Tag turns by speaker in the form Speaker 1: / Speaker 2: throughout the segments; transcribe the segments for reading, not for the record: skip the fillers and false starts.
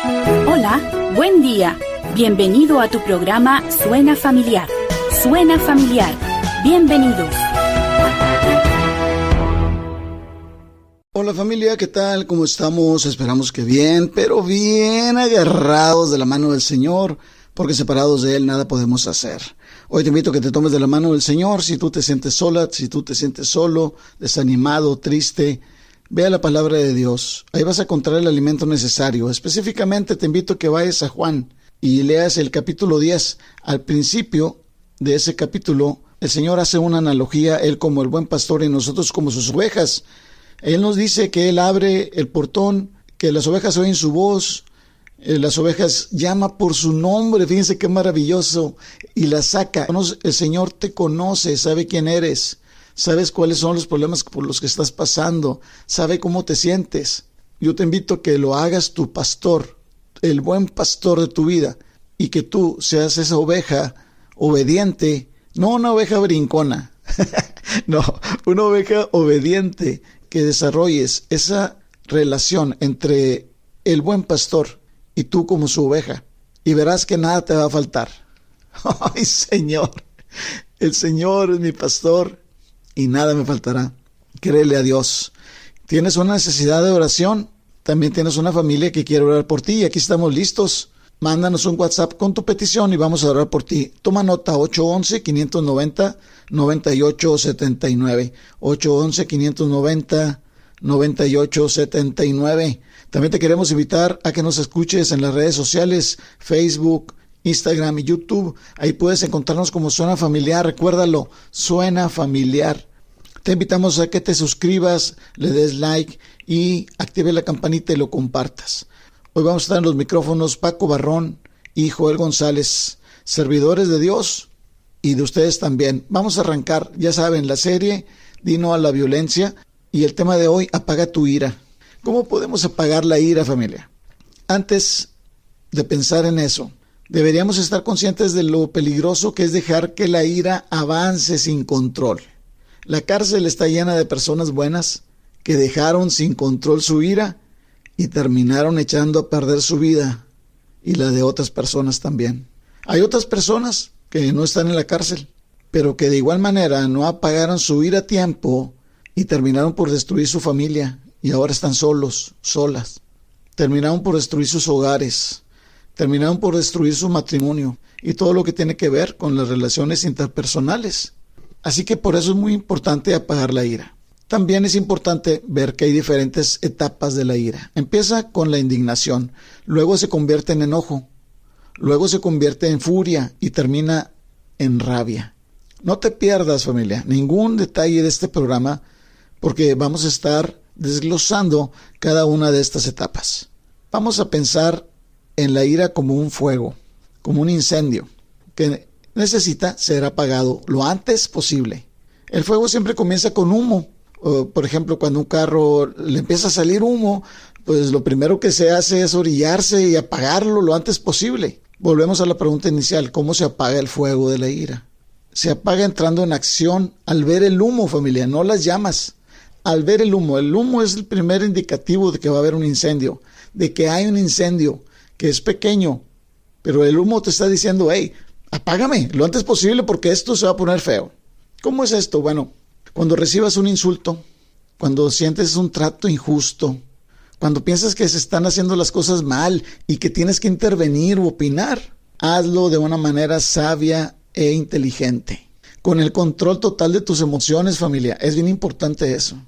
Speaker 1: Hola, buen día. Bienvenido a tu programa Suena Familiar. Suena Familiar. Bienvenidos.
Speaker 2: Hola familia, ¿qué tal? ¿Cómo estamos? Esperamos que bien, pero bien agarrados de la mano del Señor, porque separados de Él nada podemos hacer. Hoy te invito a que te tomes de la mano del Señor. Si tú te sientes sola, si tú te sientes solo, desanimado, triste, ve a la palabra de Dios. Ahí vas a encontrar el alimento necesario. Específicamente te invito a que vayas a Juan y leas el capítulo 10. Al principio de ese capítulo, el Señor hace una analogía, Él como el buen pastor y nosotros como sus ovejas. Él nos dice que Él abre el portón, que las ovejas oyen su voz, las ovejas llama por su nombre, fíjense qué maravilloso, y las saca. El Señor te conoce, sabe quién eres, sabes cuáles son los problemas por los que estás pasando, sabe cómo te sientes. Yo te invito a que lo hagas tu pastor, el buen pastor de tu vida, y que tú seas esa oveja obediente, no una oveja brincona, no, una oveja obediente, que desarrolles esa relación entre el buen pastor y tú como su oveja, y verás que nada te va a faltar. ¡Ay, Señor! El Señor es mi pastor y nada me faltará. Créele a Dios. ¿Tienes una necesidad de oración? También tienes una familia que quiere orar por ti y aquí estamos listos. Mándanos un WhatsApp con tu petición y vamos a orar por ti. Toma nota: 811-590-9879. 811-590-9879. También te queremos invitar a que nos escuches en las redes sociales, Facebook, Instagram y YouTube. Ahí puedes encontrarnos como Suena Familiar. Recuérdalo, Suena Familiar. Te invitamos a que te suscribas, le des like y active la campanita y lo compartas. Hoy vamos a estar en los micrófonos Paco Barrón y Joel González, servidores de Dios y de ustedes también. Vamos a arrancar, ya saben, la serie Dino a la Violencia y el tema de hoy, apaga tu ira. ¿Cómo podemos apagar la ira, familia? Antes de pensar en eso, deberíamos estar conscientes de lo peligroso que es dejar que la ira avance sin control. La cárcel está llena de personas buenas que dejaron sin control su ira y terminaron echando a perder su vida y la de otras personas también. Hay otras personas que no están en la cárcel, pero que de igual manera no apagaron su ira a tiempo y terminaron por destruir su familia y ahora están solos, solas. Terminaron por destruir sus hogares, terminaron por destruir su matrimonio y todo lo que tiene que ver con las relaciones interpersonales. Así que por eso es muy importante apagar la ira. También es importante ver que hay diferentes etapas de la ira. Empieza con la indignación, luego se convierte en enojo, luego se convierte en furia y termina en rabia. No te pierdas, familia, ningún detalle de este programa, porque vamos a estar desglosando cada una de estas etapas. Vamos a pensar en la ira como un fuego, como un incendio, que necesita ser apagado lo antes posible. El fuego siempre comienza con humo. Por ejemplo, cuando un carro le empieza a salir humo, pues lo primero que se hace es orillarse y apagarlo lo antes posible. Volvemos a la pregunta inicial: ¿cómo se apaga el fuego de la ira? Se apaga entrando en acción al ver el humo, familia, no las llamas. Al ver el humo es el primer indicativo de que va a haber un incendio, de que hay un incendio, que es pequeño, pero el humo te está diciendo: hey, apágame lo antes posible porque esto se va a poner feo. ¿Cómo es esto? Bueno, cuando recibas un insulto, cuando sientes un trato injusto, cuando piensas que se están haciendo las cosas mal y que tienes que intervenir o opinar, hazlo de una manera sabia e inteligente, con el control total de tus emociones, familia. Es bien importante eso,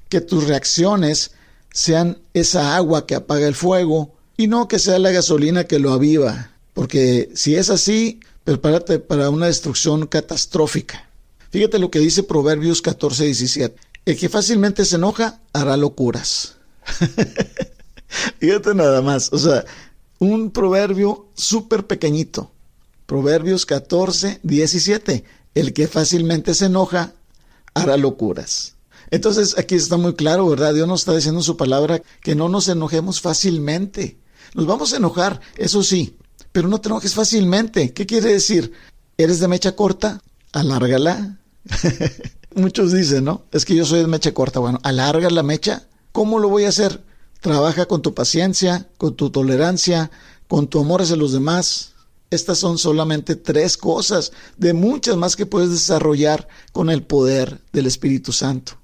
Speaker 2: que tus reacciones sean esa agua que apaga el fuego y no que sea la gasolina que lo aviva, porque si es así, prepárate para una destrucción catastrófica. Fíjate lo que dice Proverbios 14:17. El que fácilmente se enoja hará locuras. Fíjate nada más, o sea, un proverbio súper pequeñito. Proverbios 14:17. El que fácilmente se enoja hará locuras. Entonces aquí está muy claro, ¿verdad? Dios nos está diciendo en su palabra que no nos enojemos fácilmente. Nos vamos a enojar, eso sí, pero no te enojes fácilmente. ¿Qué quiere decir? ¿Eres de mecha corta? Alárgala. Muchos dicen, ¿no? Es que yo soy de mecha corta. Bueno, alarga la mecha. ¿Cómo lo voy a hacer? Trabaja con tu paciencia, con tu tolerancia, con tu amor hacia los demás. Estas son solamente 3 cosas de muchas más que puedes desarrollar con el poder del Espíritu Santo.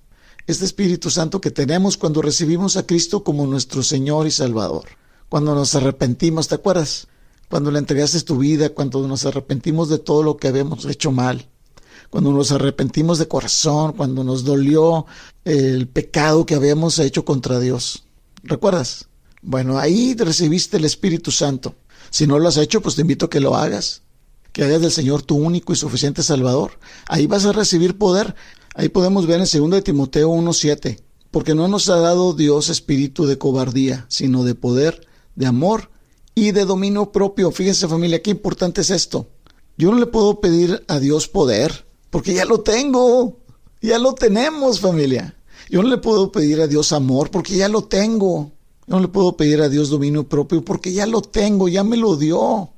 Speaker 2: Este Espíritu Santo que tenemos cuando recibimos a Cristo como nuestro Señor y Salvador. Cuando nos arrepentimos, ¿te acuerdas? Cuando le entregaste tu vida, cuando nos arrepentimos de todo lo que habíamos hecho mal. Cuando nos arrepentimos de corazón, cuando nos dolió el pecado que habíamos hecho contra Dios. ¿Recuerdas? Bueno, ahí recibiste el Espíritu Santo. Si no lo has hecho, pues te invito a que lo hagas. Que hagas del Señor tu único y suficiente Salvador. Ahí vas a recibir poder. Ahí podemos ver en 2 de Timoteo 1:7. Porque no nos ha dado Dios espíritu de cobardía, sino de poder, de amor y de dominio propio. Fíjense, familia, qué importante es esto. Yo no le puedo pedir a Dios poder, porque ya lo tengo. Ya lo tenemos, familia. Yo no le puedo pedir a Dios amor, porque ya lo tengo. Yo no le puedo pedir a Dios dominio propio, porque ya lo tengo, ya me lo dio.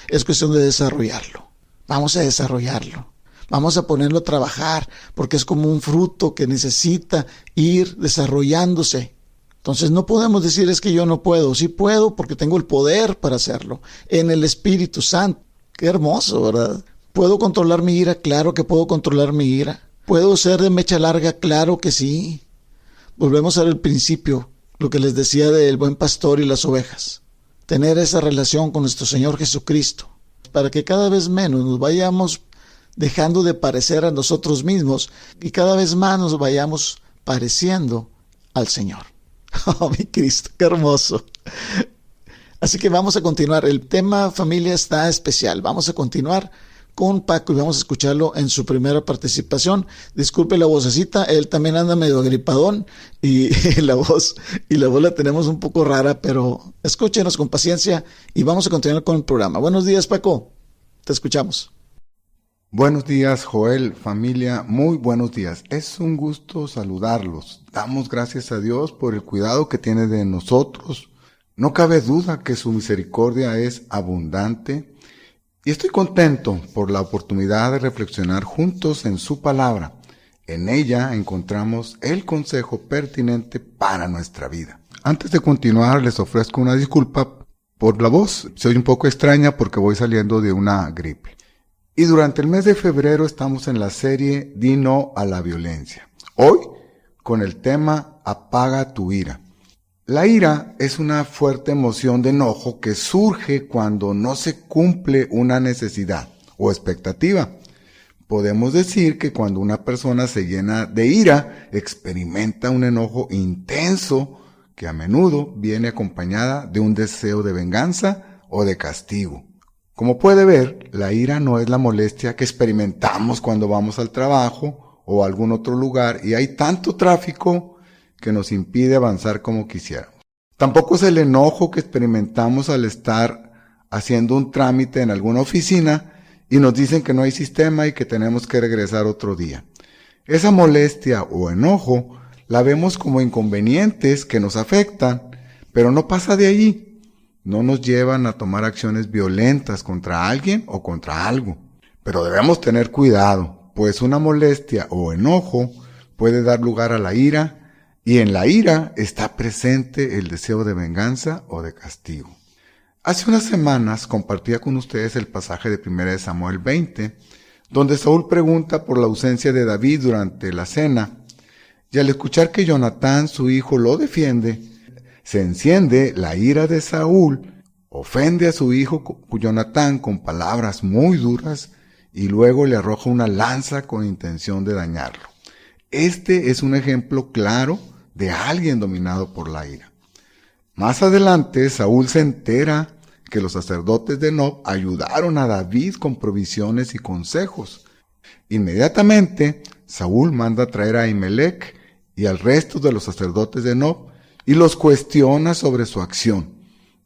Speaker 2: Es cuestión de desarrollarlo. Vamos a desarrollarlo. Vamos a ponerlo a trabajar, porque es como un fruto que necesita ir desarrollándose. Entonces no podemos decir es que yo no puedo. Sí puedo porque tengo el poder para hacerlo. En el Espíritu Santo. Qué hermoso, ¿verdad? ¿Puedo controlar mi ira? Claro que puedo controlar mi ira. ¿Puedo ser de mecha larga? Claro que sí. Volvemos al principio, lo que les decía del buen pastor y las ovejas. Tener esa relación con nuestro Señor Jesucristo, para que cada vez menos nos vayamos dejando de parecer a nosotros mismos y cada vez más nos vayamos pareciendo al Señor. Oh, mi Cristo, qué hermoso. Así que vamos a continuar. El tema familia está especial. Vamos a continuar con Paco y vamos a escucharlo en su primera participación. Disculpe la vocecita, él también anda medio agripadón y la voz la tenemos un poco rara, pero escúchenos con paciencia y vamos a continuar con el programa. Buenos días, Paco. Te escuchamos.
Speaker 3: Buenos días, Joel, familia, muy buenos días. Es un gusto saludarlos. Damos gracias a Dios por el cuidado que tiene de nosotros. No cabe duda que su misericordia es abundante y estoy contento por la oportunidad de reflexionar juntos en su palabra. En ella encontramos el consejo pertinente para nuestra vida. Antes de continuar, les ofrezco una disculpa por la voz. Soy un poco extraña porque voy saliendo de una gripe. Y durante el mes de febrero estamos en la serie Di no a la violencia. Hoy con el tema Apaga tu ira. La ira es una fuerte emoción de enojo que surge cuando no se cumple una necesidad o expectativa. Podemos decir que cuando una persona se llena de ira, experimenta un enojo intenso que a menudo viene acompañada de un deseo de venganza o de castigo. Como puede ver, la ira no es la molestia que experimentamos cuando vamos al trabajo o a algún otro lugar y hay tanto tráfico que nos impide avanzar como quisiéramos. Tampoco es el enojo que experimentamos al estar haciendo un trámite en alguna oficina y nos dicen que no hay sistema y que tenemos que regresar otro día. Esa molestia o enojo la vemos como inconvenientes que nos afectan, pero no pasa de allí. No nos llevan a tomar acciones violentas contra alguien o contra algo. Pero debemos tener cuidado, pues una molestia o enojo puede dar lugar a la ira, y en la ira está presente el deseo de venganza o de castigo. Hace unas semanas compartía con ustedes el pasaje de 1 Samuel 20, donde Saúl pregunta por la ausencia de David durante la cena, y al escuchar que Jonatán, su hijo, lo defiende, se enciende la ira de Saúl, ofende a su hijo Jonatán con palabras muy duras y luego le arroja una lanza con intención de dañarlo. Este es un ejemplo claro de alguien dominado por la ira. Más adelante, Saúl se entera que los sacerdotes de Nob ayudaron a David con provisiones y consejos. Inmediatamente, Saúl manda a traer a Ahimelech y al resto de los sacerdotes de Nob y los cuestiona sobre su acción.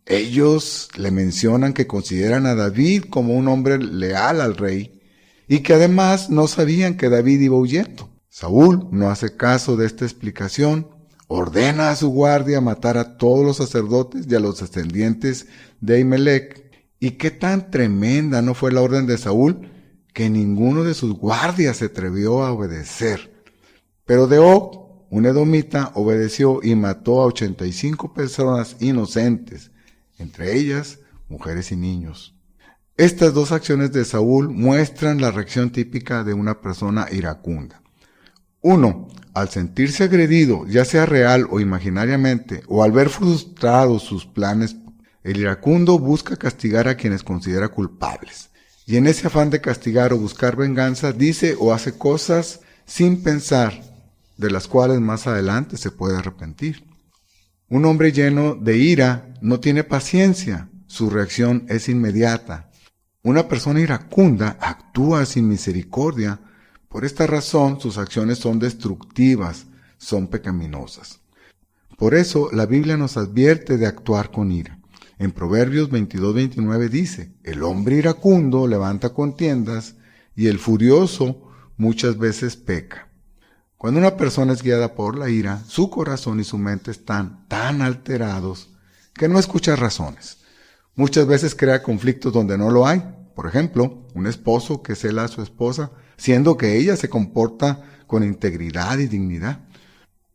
Speaker 3: Ellos le mencionan que consideran a David como un hombre leal al rey y que además no sabían que David iba huyendo. Saúl no hace caso de esta explicación, ordena a su guardia matar a todos los sacerdotes y a los descendientes de Ahimelech. Y qué tan tremenda no fue la orden de Saúl que ninguno de sus guardias se atrevió a obedecer. Pero Doeg, un edomita, obedeció y mató a 85 personas inocentes, entre ellas mujeres y niños. Estas dos acciones de Saúl muestran la reacción típica de una persona iracunda. 1. Al sentirse agredido, ya sea real o imaginariamente, o al ver frustrados sus planes, el iracundo busca castigar a quienes considera culpables. Y en ese afán de castigar o buscar venganza, dice o hace cosas sin pensar, de las cuales más adelante se puede arrepentir. Un hombre lleno de ira no tiene paciencia, su reacción es inmediata. Una persona iracunda actúa sin misericordia. Por esta razón, sus acciones son destructivas, son pecaminosas. Por eso, la Biblia nos advierte de actuar con ira. En Proverbios 22-29 dice, el hombre iracundo levanta contiendas y el furioso muchas veces peca. Cuando una persona es guiada por la ira, su corazón y su mente están tan alterados que no escucha razones. Muchas veces crea conflictos donde no lo hay. Por ejemplo, un esposo que cela a su esposa, siendo que ella se comporta con integridad y dignidad.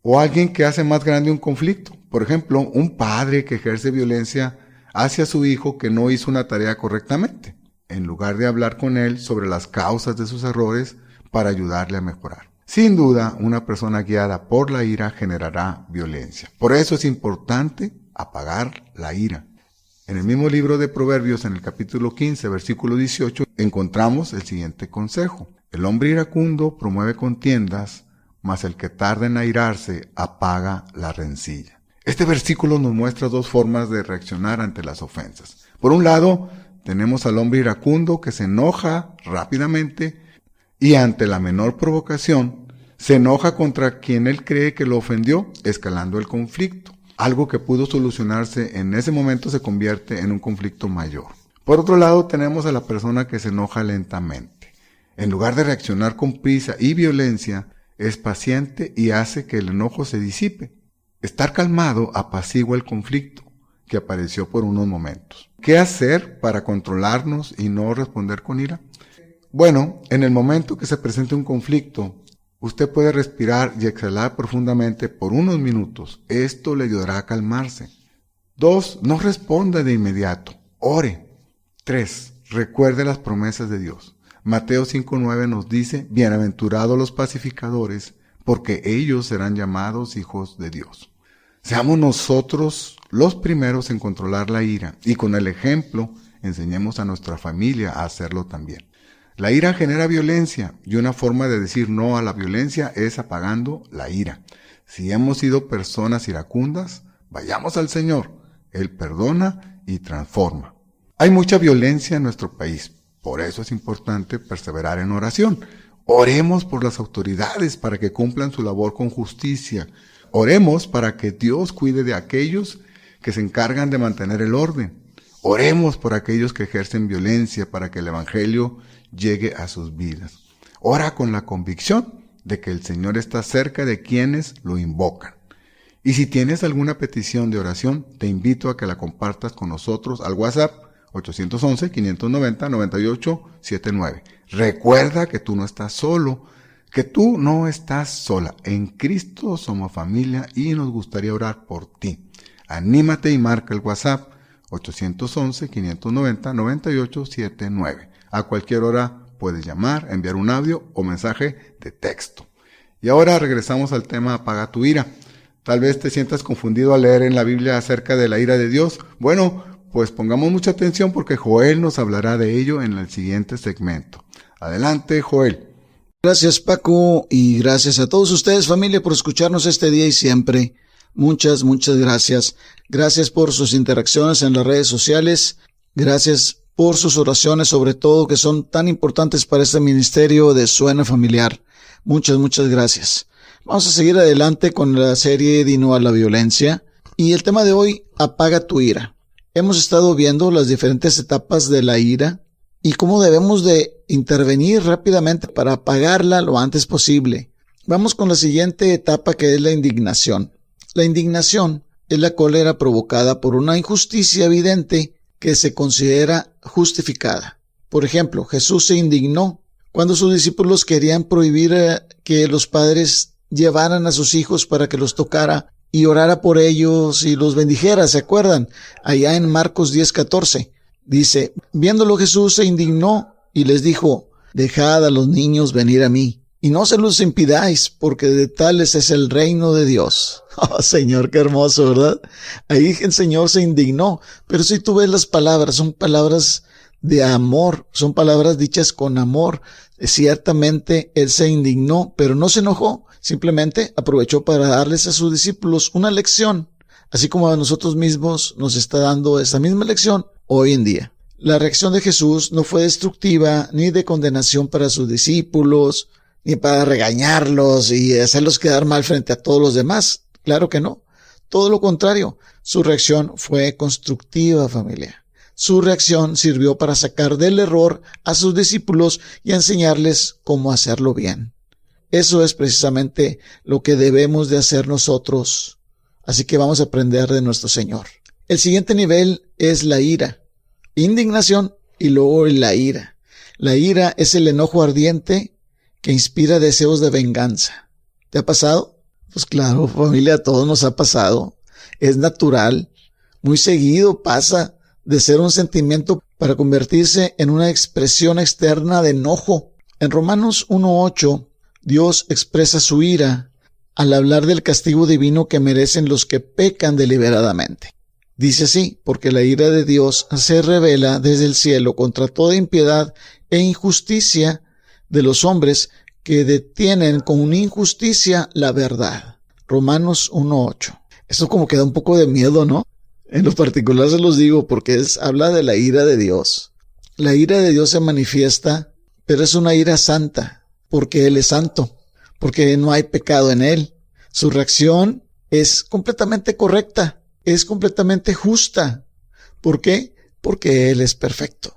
Speaker 3: O alguien que hace más grande un conflicto. Por ejemplo, un padre que ejerce violencia hacia su hijo que no hizo una tarea correctamente, en lugar de hablar con él sobre las causas de sus errores para ayudarle a mejorar. Sin duda, una persona guiada por la ira generará violencia. Por eso es importante apagar la ira. En el mismo libro de Proverbios, en el capítulo 15, versículo 18, encontramos el siguiente consejo. El hombre iracundo promueve contiendas, mas el que tarda en airarse apaga la rencilla. Este versículo nos muestra dos formas de reaccionar ante las ofensas. Por un lado, tenemos al hombre iracundo que se enoja rápidamente y ante la menor provocación, se enoja contra quien él cree que lo ofendió, escalando el conflicto. Algo que pudo solucionarse en ese momento se convierte en un conflicto mayor. Por otro lado, tenemos a la persona que se enoja lentamente. En lugar de reaccionar con prisa y violencia, es paciente y hace que el enojo se disipe. Estar calmado apacigua el conflicto que apareció por unos momentos. ¿Qué hacer para controlarnos y no responder con ira? Bueno, en el momento que se presente un conflicto, usted puede respirar y exhalar profundamente por unos minutos. Esto le ayudará a calmarse. 2. No responda de inmediato. Ore. 3. Recuerde las promesas de Dios. Mateo 5:9 nos dice, bienaventurados los pacificadores, porque ellos serán llamados hijos de Dios. Seamos nosotros los primeros en controlar la ira y con el ejemplo enseñemos a nuestra familia a hacerlo también. La ira genera violencia y una forma de decir no a la violencia es apagando la ira. Si hemos sido personas iracundas, vayamos al Señor. Él perdona y transforma. Hay mucha violencia en nuestro país, por eso es importante perseverar en oración. Oremos por las autoridades para que cumplan su labor con justicia. Oremos para que Dios cuide de aquellos que se encargan de mantener el orden. Oremos por aquellos que ejercen violencia para que el Evangelio llegue a sus vidas. Ora con la convicción de que el Señor está cerca de quienes lo invocan. Y si tienes alguna petición de oración, te invito a que la compartas con nosotros al WhatsApp 811-590-9879. Recuerda que tú no estás solo, que tú no estás sola. En Cristo somos familia y nos gustaría orar por ti. Anímate y marca el WhatsApp 811-590-9879. A cualquier hora puedes llamar, enviar un audio o mensaje de texto. Y ahora regresamos al tema apaga tu ira. Tal vez te sientas confundido al leer en la Biblia acerca de la ira de Dios. Bueno, pues pongamos mucha atención porque Joel nos hablará de ello en el siguiente segmento. Adelante, Joel.
Speaker 2: Gracias, Paco, y gracias a todos ustedes, familia, por escucharnos este día y siempre. Muchas gracias. Gracias por sus interacciones en las redes sociales. Gracias por sus oraciones, sobre todo, que son tan importantes para este ministerio de Suena Familiar. Muchas gracias. Vamos a seguir adelante con la serie de No a la Violencia. Y el tema de hoy, apaga tu ira. Hemos estado viendo las diferentes etapas de la ira y cómo debemos de intervenir rápidamente para apagarla lo antes posible. Vamos con la siguiente etapa, que es la indignación. La indignación es la cólera provocada por una injusticia evidente que se considera justificada. Por ejemplo, Jesús se indignó cuando sus discípulos querían prohibir que los padres llevaran a sus hijos para que los tocara y orara por ellos y los bendijera, ¿se acuerdan? Allá en Marcos 10:14 dice, viéndolo Jesús se indignó y les dijo, dejad a los niños venir a mí, y no se los impidáis, porque de tales es el reino de Dios. Oh, Señor, qué hermoso, ¿verdad? Ahí el Señor se indignó, pero si tú ves las palabras, son palabras de amor, son palabras dichas con amor. Ciertamente Él se indignó, pero no se enojó, simplemente aprovechó para darles a sus discípulos una lección, así como a nosotros mismos nos está dando esa misma lección hoy en día. La reacción de Jesús no fue destructiva ni de condenación para sus discípulos, ni para regañarlos y hacerlos quedar mal frente a todos los demás. Claro que no. Todo lo contrario, su reacción fue constructiva, familia. Su reacción sirvió para sacar del error a sus discípulos y a enseñarles cómo hacerlo bien. Eso es precisamente lo que debemos de hacer nosotros. Así que vamos a aprender de nuestro Señor. El siguiente nivel es la ira. Indignación y luego la ira. La ira es el enojo ardiente que inspira deseos de venganza. ¿Te ha pasado? Pues claro, familia, a todos nos ha pasado. Es natural. Muy seguido pasa de ser un sentimiento para convertirse en una expresión externa de enojo. En Romanos 1:8, Dios expresa su ira al hablar del castigo divino que merecen los que pecan deliberadamente. Dice así, porque la ira de Dios se revela desde el cielo contra toda impiedad e injusticia de los hombres que detienen con injusticia la verdad. Romanos 1:8. Esto como que da un poco de miedo, ¿no? En lo particular se los digo porque habla de la ira de Dios. La ira de Dios se manifiesta, pero es una ira santa, porque Él es santo, porque no hay pecado en Él. Su reacción es completamente correcta, es completamente justa. ¿Por qué? Porque Él es perfecto.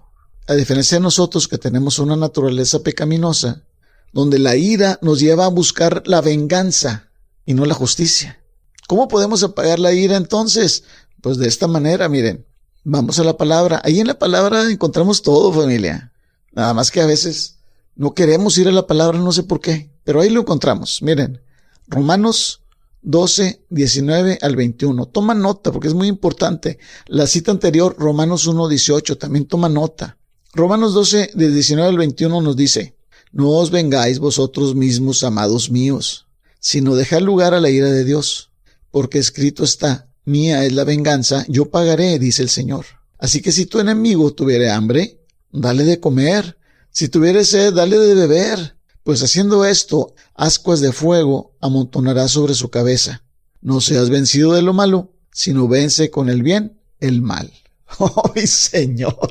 Speaker 2: A diferencia de nosotros que tenemos una naturaleza pecaminosa, donde la ira nos lleva a buscar la venganza y no la justicia. ¿Cómo podemos apagar la ira entonces? Pues de esta manera, miren, vamos a la palabra. Ahí en la palabra encontramos todo, familia. Nada más que a veces no queremos ir a la palabra, no sé por qué, pero ahí lo encontramos. Miren, Romanos 12, 19 al 21. Toma nota porque es muy importante. La cita anterior, Romanos 1, 18, también toma nota. Romanos 12, de 19 al 21 nos dice, no os vengáis vosotros mismos, amados míos, sino dejad lugar a la ira de Dios, porque escrito está, mía es la venganza, yo pagaré, dice el Señor. Así que si tu enemigo tuviere hambre, dale de comer, si tuviere sed, dale de beber, pues haciendo esto, ascuas de fuego amontonará sobre su cabeza. No seas vencido de lo malo, sino vence con el bien el mal. ¡Oh, mi Señor!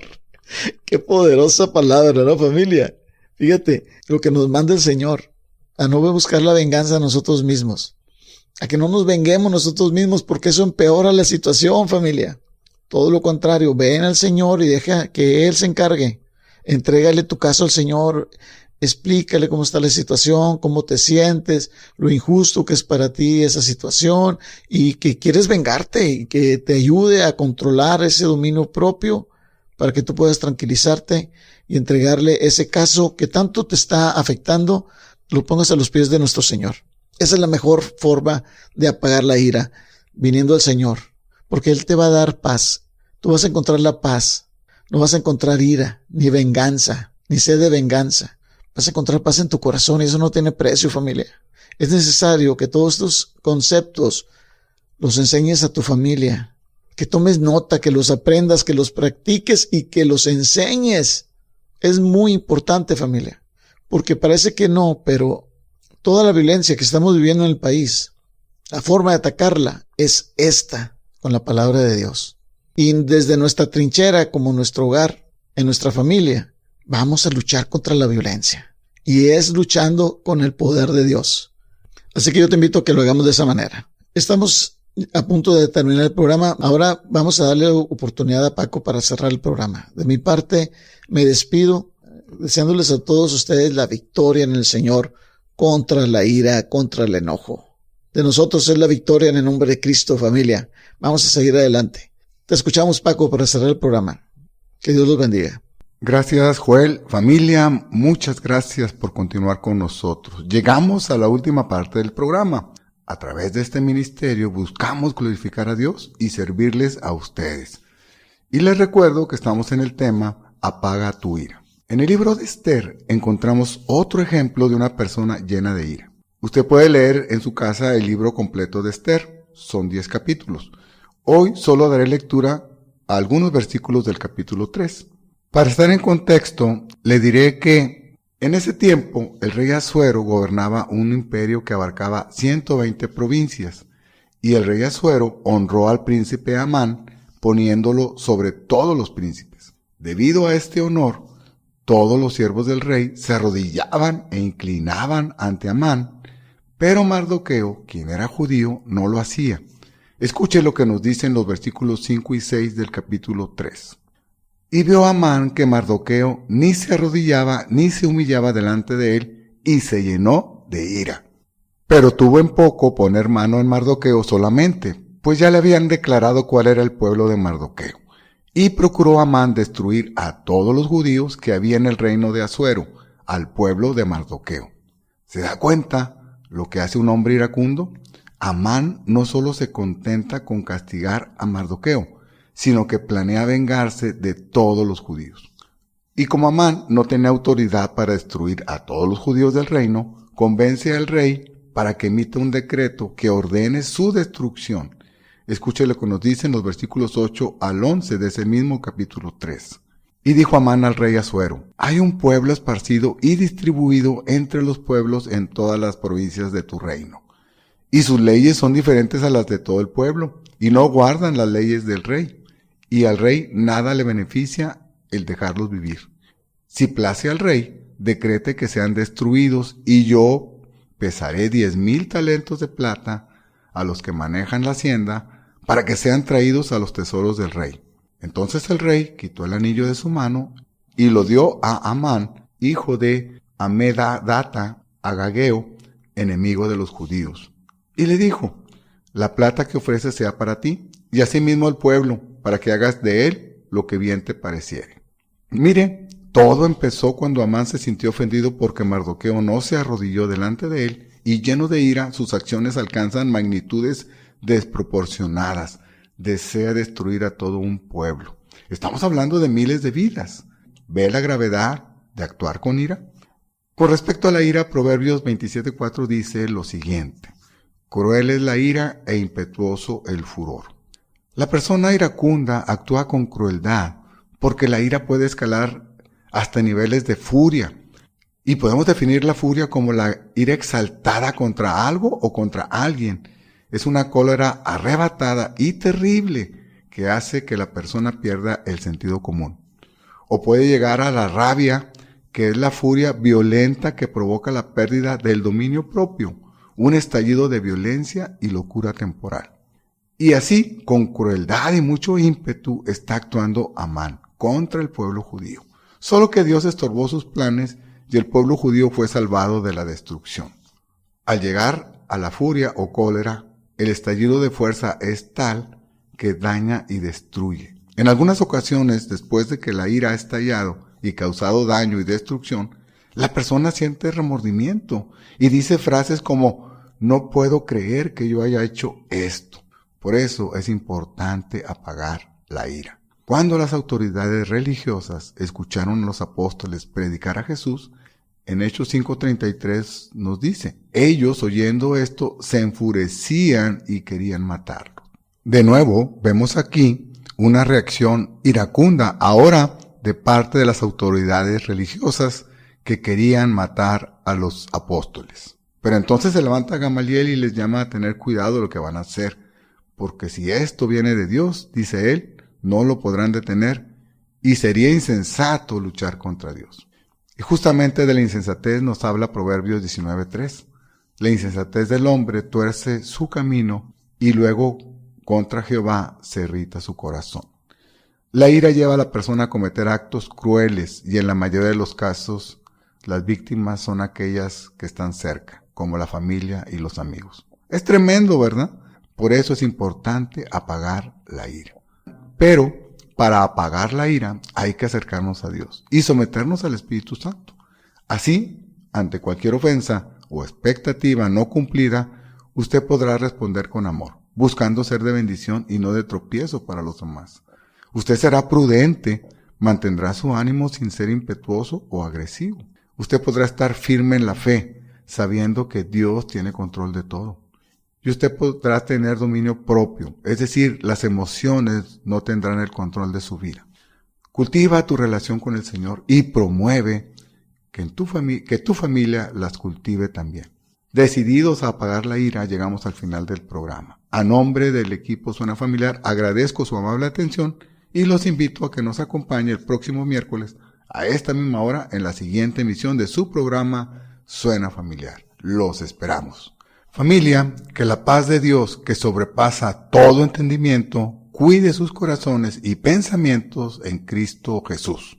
Speaker 2: ¡Qué poderosa palabra, ¿no, familia? Fíjate, lo que nos manda el Señor, a no buscar la venganza a nosotros mismos, a que no nos venguemos nosotros mismos, porque eso empeora la situación, familia. Todo lo contrario, ven al Señor y deja que Él se encargue. Entrégale tu caso al Señor, explícale cómo está la situación, cómo te sientes, lo injusto que es para ti esa situación y que quieres vengarte y que te ayude a controlar ese dominio propio para que tú puedas tranquilizarte y entregarle ese caso que tanto te está afectando, lo pongas a los pies de nuestro Señor. Esa es la mejor forma de apagar la ira, viniendo al Señor, porque Él te va a dar paz. Tú vas a encontrar la paz, no vas a encontrar ira, ni venganza, ni sed de venganza. Vas a encontrar paz en tu corazón y eso no tiene precio, familia. Es necesario que todos estos conceptos los enseñes a tu familia, que tomes nota, que los aprendas, que los practiques y que los enseñes. Es muy importante, familia, porque parece que no, pero toda la violencia que estamos viviendo en el país, la forma de atacarla es esta, con la palabra de Dios. Y desde nuestra trinchera, como nuestro hogar, en nuestra familia, vamos a luchar contra la violencia. Y es luchando con el poder de Dios. Así que yo te invito a que lo hagamos de esa manera. Estamos a punto de terminar el programa. Ahora vamos a darle oportunidad a Paco para cerrar el programa. De mi parte, me despido, deseándoles a todos ustedes la victoria en el Señor contra la ira, contra el enojo. De nosotros es la victoria en el nombre de Cristo, familia. Vamos a seguir adelante. Te escuchamos, Paco, para cerrar el programa. Que Dios los bendiga.
Speaker 3: Gracias, Joel. Familia, muchas gracias por continuar con nosotros. Llegamos a la última parte del programa. A través de este ministerio buscamos glorificar a Dios y servirles a ustedes. Y les recuerdo que estamos en el tema Apaga tu ira. En el libro de Esther encontramos otro ejemplo de una persona llena de ira. Usted puede leer en su casa el libro completo de Esther. Son 10 capítulos. Hoy solo daré lectura a algunos versículos del capítulo 3. Para estar en contexto, le diré que en ese tiempo el rey Asuero gobernaba un imperio que abarcaba 120 provincias, y el rey Asuero honró al príncipe Amán poniéndolo sobre todos los príncipes. Debido a este honor, todos los siervos del rey se arrodillaban e inclinaban ante Amán, pero Mardoqueo, quien era judío, no lo hacía. Escuche lo que nos dicen los versículos 5 y 6 del capítulo 3. Y vio Amán que Mardoqueo ni se arrodillaba ni se humillaba delante de él, y se llenó de ira. Pero tuvo en poco poner mano en Mardoqueo solamente, pues ya le habían declarado cuál era el pueblo de Mardoqueo. Y procuró Amán destruir a todos los judíos que había en el reino de Asuero, al pueblo de Mardoqueo. ¿Se da cuenta lo que hace un hombre iracundo? Amán no solo se contenta con castigar a Mardoqueo, sino que planea vengarse de todos los judíos. Y como Amán no tenía autoridad para destruir a todos los judíos del reino, convence al rey para que emita un decreto que ordene su destrucción. Escuche lo que nos dicen los versículos 8 al 11 de ese mismo capítulo 3. Y dijo Amán al rey Asuero: hay un pueblo esparcido y distribuido entre los pueblos en todas las provincias de tu reino, y sus leyes son diferentes a las de todo el pueblo, y no guardan las leyes del rey. Y al rey nada le beneficia el dejarlos vivir. Si place al rey, decrete que sean destruidos, y yo pesaré 10,000 talentos de plata a los que manejan la hacienda, para que sean traídos a los tesoros del rey. Entonces el rey quitó el anillo de su mano, y lo dio a Amán, hijo de Amedadata, agageo, enemigo de los judíos. Y le dijo: la plata que ofreces sea para ti, y asimismo el pueblo, para que hagas de él lo que bien te pareciere. Mire, todo empezó cuando Amán se sintió ofendido porque Mardoqueo no se arrodilló delante de él, y lleno de ira, sus acciones alcanzan magnitudes desproporcionadas. Desea destruir a todo un pueblo. Estamos hablando de miles de vidas. ¿Ve la gravedad de actuar con ira? Con respecto a la ira, Proverbios 27:4 dice lo siguiente: cruel es la ira e impetuoso el furor. La persona iracunda actúa con crueldad, porque la ira puede escalar hasta niveles de furia. Y podemos definir la furia como la ira exaltada contra algo o contra alguien. Es una cólera arrebatada y terrible que hace que la persona pierda el sentido común. O puede llegar a la rabia, que es la furia violenta que provoca la pérdida del dominio propio, un estallido de violencia y locura temporal. Y así, con crueldad y mucho ímpetu, está actuando Amán contra el pueblo judío. Solo que Dios estorbó sus planes y el pueblo judío fue salvado de la destrucción. Al llegar a la furia o cólera, el estallido de fuerza es tal que daña y destruye. En algunas ocasiones, después de que la ira ha estallado y causado daño y destrucción, la persona siente remordimiento y dice frases como: no puedo creer que yo haya hecho esto. Por eso es importante apagar la ira. Cuando las autoridades religiosas escucharon a los apóstoles predicar a Jesús, en Hechos 5:33 nos dice: ellos, oyendo esto, se enfurecían y querían matarlo. De nuevo, vemos aquí una reacción iracunda, ahora de parte de las autoridades religiosas que querían matar a los apóstoles. Pero entonces se levanta Gamaliel y les llama a tener cuidado de lo que van a hacer, porque si esto viene de Dios, dice él, no lo podrán detener, y sería insensato luchar contra Dios. Y justamente de la insensatez nos habla Proverbios 19:3. La insensatez del hombre tuerce su camino, y luego contra Jehová se irrita su corazón. La ira lleva a la persona a cometer actos crueles, y en la mayoría de los casos, las víctimas son aquellas que están cerca, como la familia y los amigos. Es tremendo, ¿verdad? Por eso es importante apagar la ira. Pero para apagar la ira hay que acercarnos a Dios y someternos al Espíritu Santo. Así, ante cualquier ofensa o expectativa no cumplida, usted podrá responder con amor, buscando ser de bendición y no de tropiezo para los demás. Usted será prudente, mantendrá su ánimo sin ser impetuoso o agresivo. Usted podrá estar firme en la fe, sabiendo que Dios tiene control de todo. Y usted podrá tener dominio propio, es decir, las emociones no tendrán el control de su vida. Cultiva tu relación con el Señor y promueve que tu familia las cultive también. Decididos a apagar la ira, llegamos al final del programa. A nombre del equipo Suena Familiar, agradezco su amable atención y los invito a que nos acompañe el próximo miércoles a esta misma hora en la siguiente emisión de su programa Suena Familiar. Los esperamos. Familia, que la paz de Dios, que sobrepasa todo entendimiento, cuide sus corazones y pensamientos en Cristo Jesús.